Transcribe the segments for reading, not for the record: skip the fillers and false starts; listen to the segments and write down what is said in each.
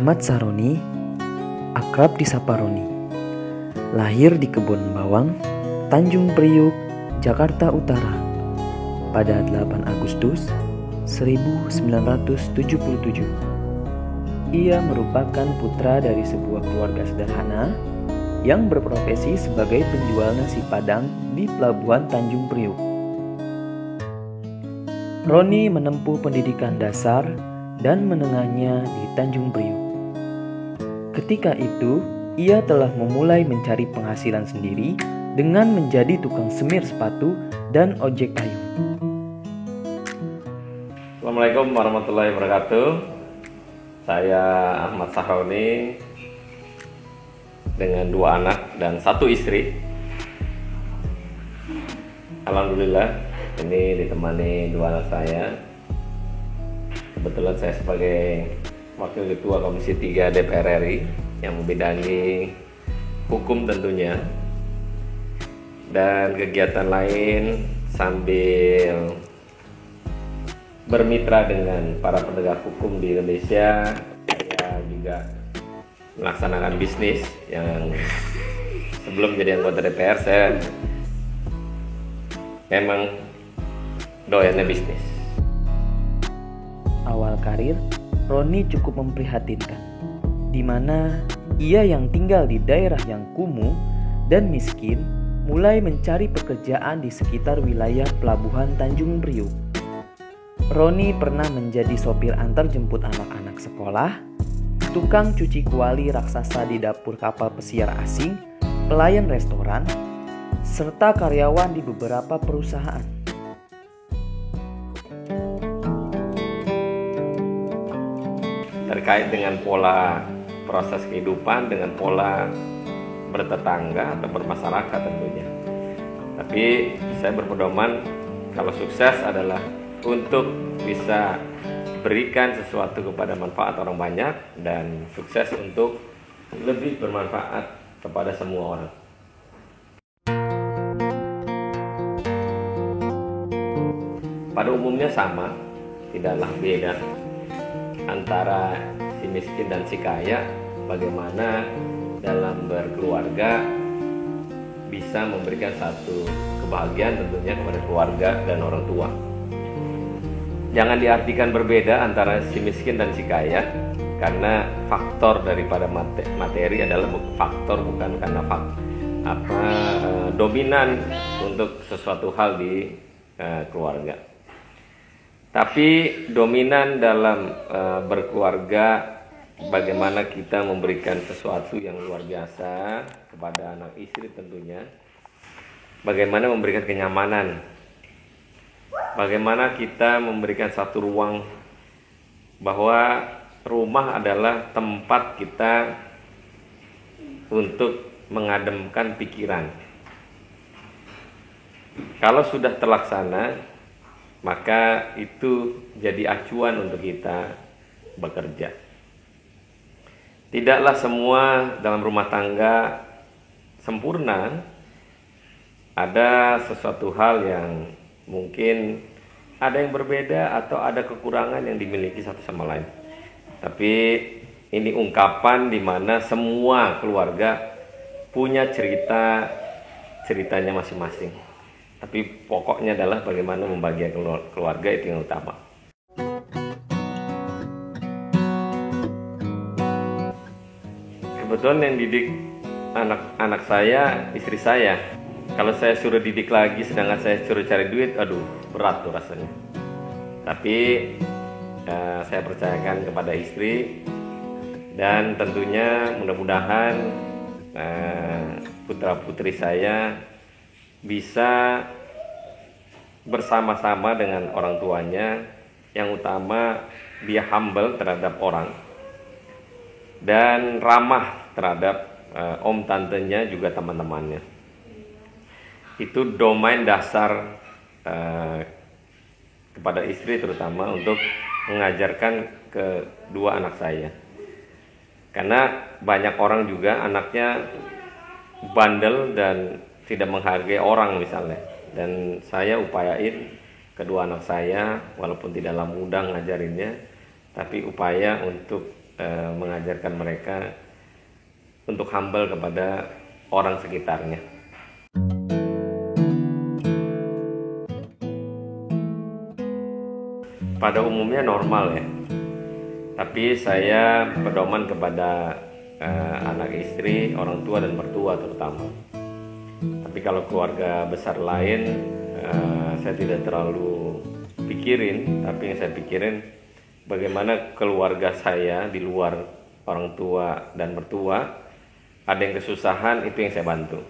Ahmad Saroni, akrab disapa Roni, lahir di Kebon Bawang, Tanjung Priuk, Jakarta Utara, pada 8 Agustus 1977. Ia merupakan putra dari sebuah keluarga sederhana yang berprofesi sebagai penjual nasi Padang di Pelabuhan Tanjung Priuk. Roni menempuh pendidikan dasar dan menengahnya di Tanjung Priuk. Ketika itu, ia telah memulai mencari penghasilan sendiri dengan menjadi tukang semir sepatu dan ojek payung. Assalamualaikum warahmatullahi wabarakatuh. Saya Ahmad Saroni dengan 2 anak dan 1 istri. Alhamdulillah, ini ditemani 2 anak saya. Kebetulan saya sebagai Wakil Ketua Komisi 3 DPR RI yang membidangi hukum tentunya, dan kegiatan lain sambil bermitra dengan para penegak hukum di Indonesia. Saya juga melaksanakan bisnis yang sebelum jadi anggota DPR saya memang doyannya bisnis. Awal karir, Roni cukup memprihatinkan, di mana ia yang tinggal di daerah yang kumuh dan miskin mulai mencari pekerjaan di sekitar wilayah Pelabuhan Tanjung Priuk. Roni pernah menjadi sopir antar jemput anak-anak sekolah, tukang cuci kuali raksasa di dapur kapal pesiar asing, pelayan restoran, serta karyawan di beberapa perusahaan. Terkait dengan pola proses kehidupan, dengan pola bertetangga atau bermasyarakat tentunya. Tapi saya berpedoman kalau sukses adalah untuk bisa berikan sesuatu kepada manfaat orang banyak, dan sukses untuk lebih bermanfaat kepada semua orang. Pada umumnya sama, tidaklah beda antara si miskin dan si kaya, bagaimana dalam berkeluarga bisa memberikan satu kebahagiaan tentunya kepada keluarga dan orang tua. Jangan diartikan berbeda antara si miskin dan si kaya, karena faktor daripada materi adalah faktor, bukan karena dominan untuk sesuatu hal di keluarga. Tapi dominan dalam berkeluarga, bagaimana kita memberikan sesuatu yang luar biasa kepada anak istri tentunya. Bagaimana memberikan kenyamanan. Bagaimana kita memberikan satu ruang bahwa rumah adalah tempat kita untuk mengademkan pikiran. Kalau sudah terlaksana, maka itu jadi acuan untuk kita bekerja. Tidaklah semua dalam rumah tangga sempurna. Ada sesuatu hal yang mungkin ada yang berbeda atau ada kekurangan yang dimiliki satu sama lain. Tapi ini ungkapan di mana semua keluarga punya ceritanya masing-masing. Tapi pokoknya adalah bagaimana membahagiakan keluarga, itu yang utama. Kebetulan yang didik anak-anak saya, istri saya. Kalau saya suruh didik lagi, sedangkan saya suruh cari duit, aduh berat tuh rasanya. Tapi saya percayakan kepada istri, dan tentunya mudah-mudahan putra-putri saya bisa bersama-sama dengan orang tuanya. Yang utama dia humble terhadap orang dan ramah terhadap om tantenya juga teman-temannya. Itu domain dasar kepada istri, terutama untuk mengajarkan kedua anak saya. Karena banyak orang juga anaknya bandel dan tidak menghargai orang misalnya. Dan saya upayain kedua anak saya, walaupun tidaklah mudah ngajarinnya, tapi upaya untuk mengajarkan mereka untuk humble kepada orang sekitarnya. Pada umumnya normal ya, tapi saya pedoman kepada anak istri, orang tua dan mertua terutama. Tapi kalau keluarga besar lain saya tidak terlalu pikirin, tapi yang saya pikirin bagaimana keluarga saya di luar orang tua dan mertua ada yang kesusahan, itu yang saya bantu.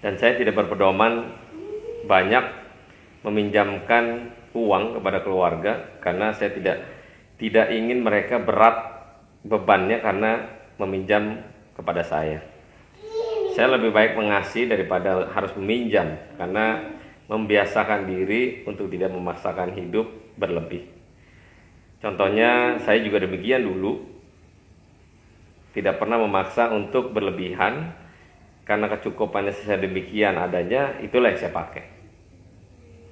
Dan saya tidak berpedoman banyak meminjamkan uang kepada keluarga karena saya tidak ingin mereka berat bebannya karena meminjam kepada saya. Saya lebih baik mengasih daripada harus meminjam karena membiasakan diri untuk tidak memaksakan hidup berlebih. Contohnya saya juga demikian dulu, tidak pernah memaksa untuk berlebihan karena kecukupannya saya demikian adanya, itulah yang saya pakai.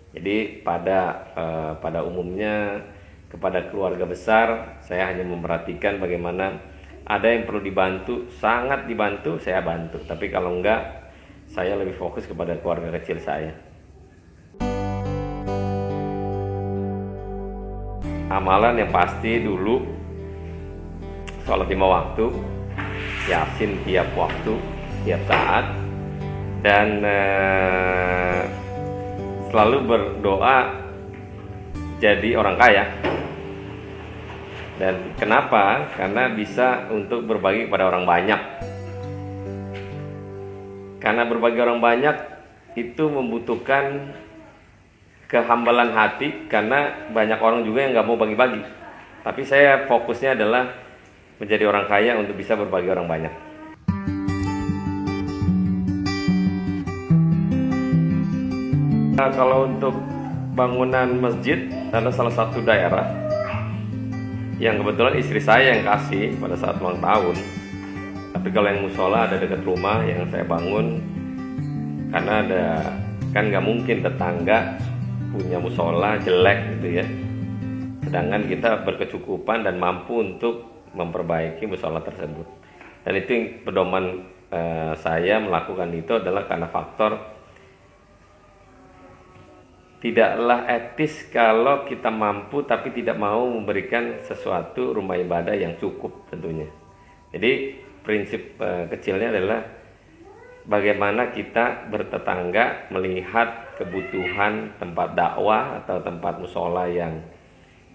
Jadi pada umumnya kepada keluarga besar saya hanya memperhatikan bagaimana ada yang perlu dibantu, sangat dibantu saya bantu. Tapi kalau enggak, saya lebih fokus kepada keluarga kecil saya. Amalan yang pasti dulu sholat 5 waktu, yasin tiap waktu, tiap saat, dan selalu berdoa jadi orang kaya. Dan kenapa? Karena bisa untuk berbagi kepada orang banyak. Karena berbagi orang banyak itu membutuhkan kehambalan hati, karena banyak orang juga yang gak mau bagi-bagi. Tapi saya fokusnya adalah menjadi orang kaya untuk bisa berbagi orang banyak. Nah, kalau untuk bangunan masjid, ada salah satu daerah yang kebetulan istri saya yang kasih pada saat ulang tahun. Tapi kalau yang musola ada dekat rumah yang saya bangun, karena ada, kan nggak mungkin tetangga punya musola jelek gitu ya, sedangkan kita berkecukupan dan mampu untuk memperbaiki musola tersebut. Dan itu pedoman saya melakukan itu adalah karena faktor tidaklah etis kalau kita mampu tapi tidak mau memberikan sesuatu rumah ibadah yang cukup tentunya. Jadi prinsip kecilnya adalah bagaimana kita bertetangga melihat kebutuhan tempat dakwah atau tempat musola yang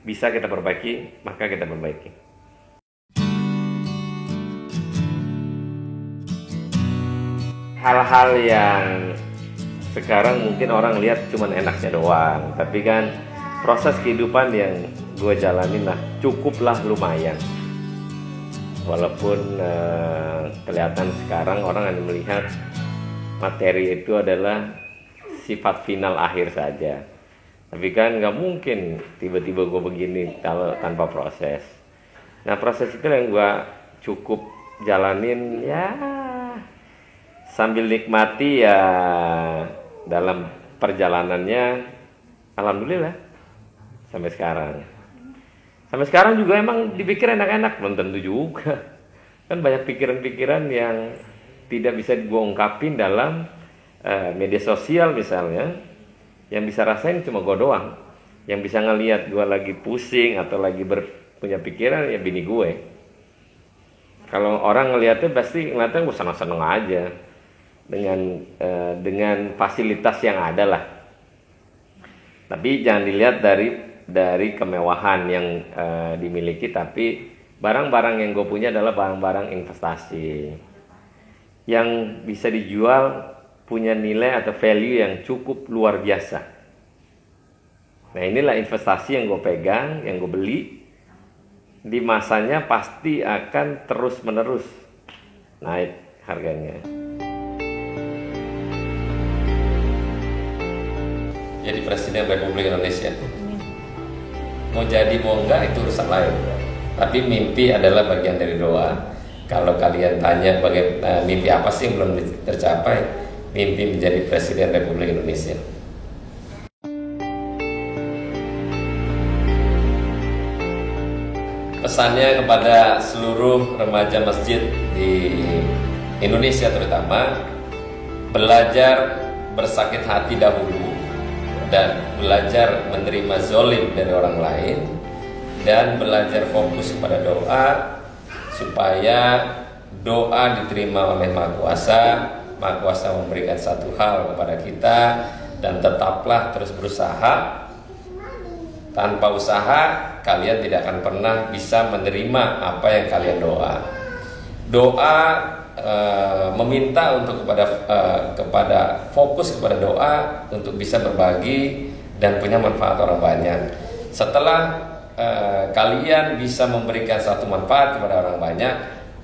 bisa kita perbaiki, maka kita perbaiki. Hal-hal yang sekarang mungkin orang lihat cuman enaknya doang, tapi kan proses kehidupan yang gue jalanin lah cukuplah lumayan. Walaupun kelihatan sekarang orang hanya melihat materi itu adalah sifat final akhir saja, tapi kan nggak mungkin tiba-tiba gue begini kalau tanpa proses. Nah proses itu yang gue cukup jalanin ya sambil nikmati ya. Dalam perjalanannya alhamdulillah sampai sekarang juga emang dipikir enak-enak, belum tentu juga. Kan banyak pikiran-pikiran yang tidak bisa gue ungkapin dalam media sosial misalnya. Yang bisa rasain cuma gue doang. Yang bisa ngelihat gue lagi pusing atau lagi punya pikiran ya bini gue. Kalau orang ngelihatnya pasti ngeliatnya gue seneng-seneng aja dengan fasilitas yang ada lah. Tapi jangan dilihat dari kemewahan yang dimiliki, tapi barang-barang yang gue punya adalah barang-barang investasi yang bisa dijual, punya nilai atau value yang cukup luar biasa. Nah inilah investasi yang gue pegang, yang gue beli, di masanya pasti akan terus-menerus naik harganya. Jadi Presiden Republik Indonesia. Mau jadi mau enggak itu urusan lain. Tapi mimpi adalah bagian dari doa. Kalau kalian tanya mimpi apa sih yang belum tercapai, mimpi menjadi Presiden Republik Indonesia. pesannya kepada seluruh remaja masjid di Indonesia terutama, belajar bersakit hati dahulu dan belajar menerima zolim dari orang lain, dan belajar fokus kepada doa supaya doa diterima oleh Maha Kuasa. Maha Kuasa memberikan satu hal kepada kita, dan tetaplah terus berusaha. Tanpa usaha kalian tidak akan pernah bisa menerima apa yang kalian doa. Meminta untuk kepada fokus kepada doa untuk bisa berbagi dan punya manfaat orang banyak. Setelah kalian bisa memberikan satu manfaat kepada orang banyak,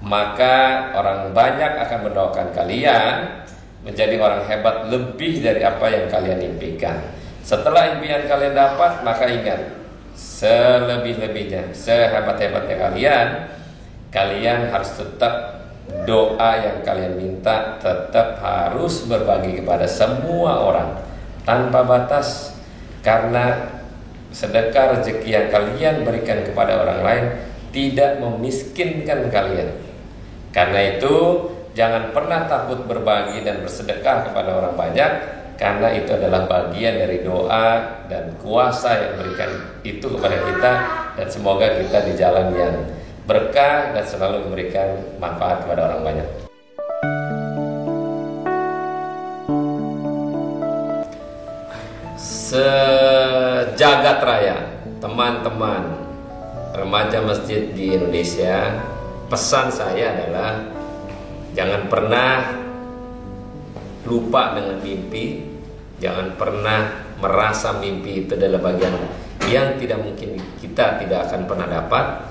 maka orang banyak akan mendoakan kalian menjadi orang hebat lebih dari apa yang kalian impikan. Setelah impian kalian dapat, maka ingat, selebih-lebihnya, sehebat-hebatnya kalian harus tetap doa yang kalian minta, tetap harus berbagi kepada semua orang tanpa batas, karena sedekah rezeki yang kalian berikan kepada orang lain tidak memiskinkan kalian. Karena itu jangan pernah takut berbagi dan bersedekah kepada orang banyak, karena itu adalah bagian dari doa dan kuasa yang berikan itu kepada kita. Dan semoga kita di jalan yang berkah dan selalu memberikan manfaat kepada orang banyak. Sejagat raya, teman-teman remaja masjid di Indonesia, pesan saya adalah jangan pernah lupa dengan mimpi. Jangan pernah merasa mimpi itu adalah bagian yang tidak mungkin kita tidak akan pernah dapat.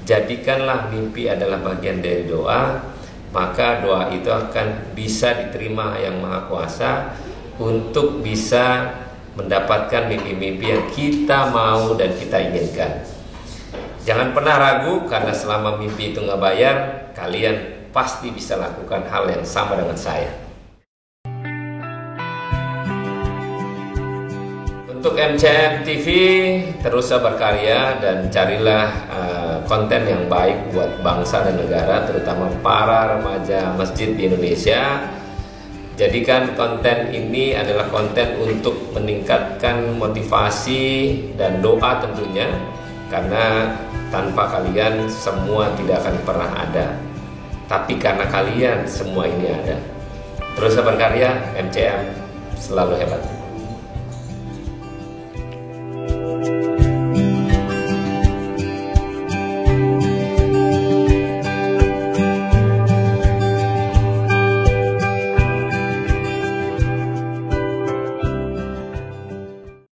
Jadikanlah mimpi adalah bagian dari doa, maka doa itu akan bisa diterima yang Maha Kuasa untuk bisa mendapatkan mimpi-mimpi yang kita mau dan kita inginkan. Jangan pernah ragu, karena selama mimpi itu nggak bayar, kalian pasti bisa lakukan hal yang sama dengan saya. Untuk MCM TV, teruslah berkarya dan carilah konten yang baik buat bangsa dan negara, terutama para remaja masjid di Indonesia. Jadikan konten ini adalah konten untuk meningkatkan motivasi dan doa tentunya, karena tanpa kalian semua tidak akan pernah ada, tapi karena kalian semua ini ada. Teruslah berkarya, MCM selalu hebat.